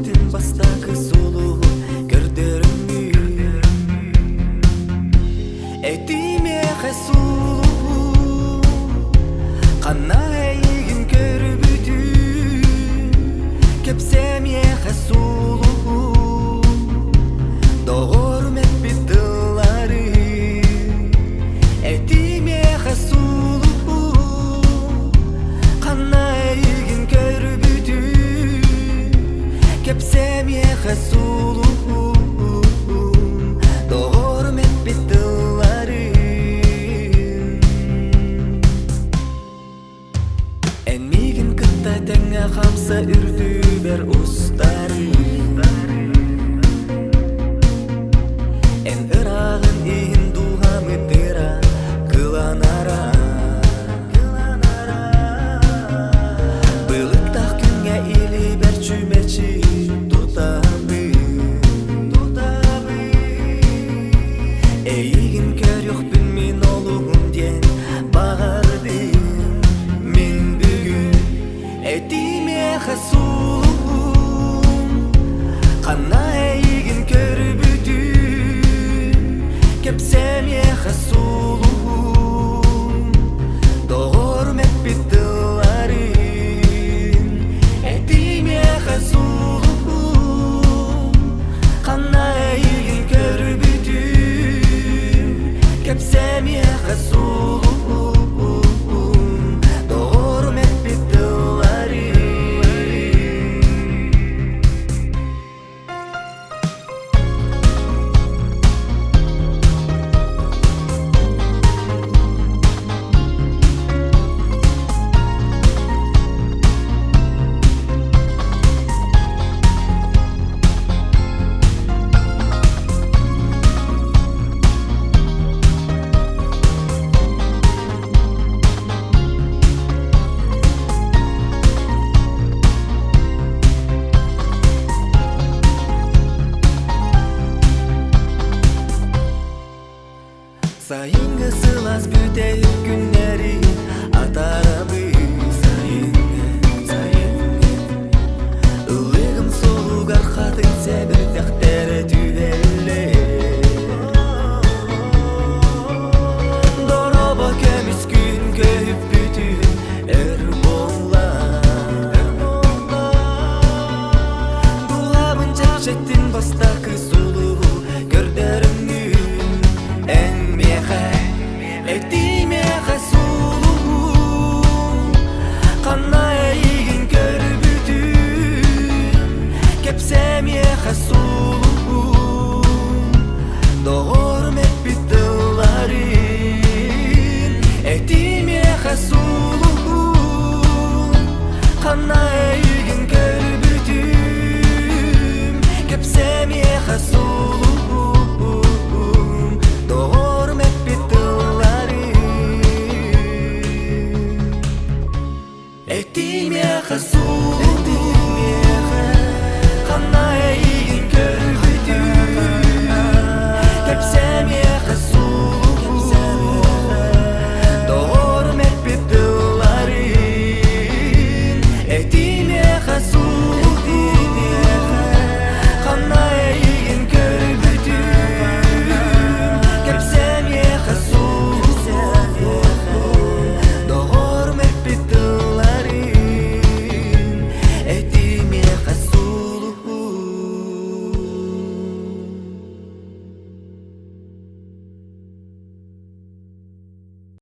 четтин бастакы сулуу көрдөрүмү этиме хесулуу кана эйгин көрбүтү кепсеме хесулуу догормет битылары этиме хесулуу кана эйгин көрбүтү кепсеме хесулуу догормет битылары энмигин кытта теңе хамса үрдү бер устары эн ырагын ин дугамы тыра кыланара былыктак күнгө или бер чүмечи тутабы эйигин көрөкпүн мен олугун ден багардым мен бүгүн этиме хесулуу кана эйигин көрбүтү кепсеме хесулуу догормет битыларын этиме хесулуу кана эйигин көрбүтү кепсеме хесулуу догормет битыларын Сайынғы сылас бүтейіп күннері атарабы сайынғы Үлігім солуғар қатын сәбір тәқтәрі түйелі Дороба көміс күн көйіп бүтін әр болла Дұғабын жақ жеттін бастақы сұлуғы көрдеріңі этиме хесулуу кана эйигин көрбүтү кепсеме хесулуу догормет битыларын этиме хесулуу кана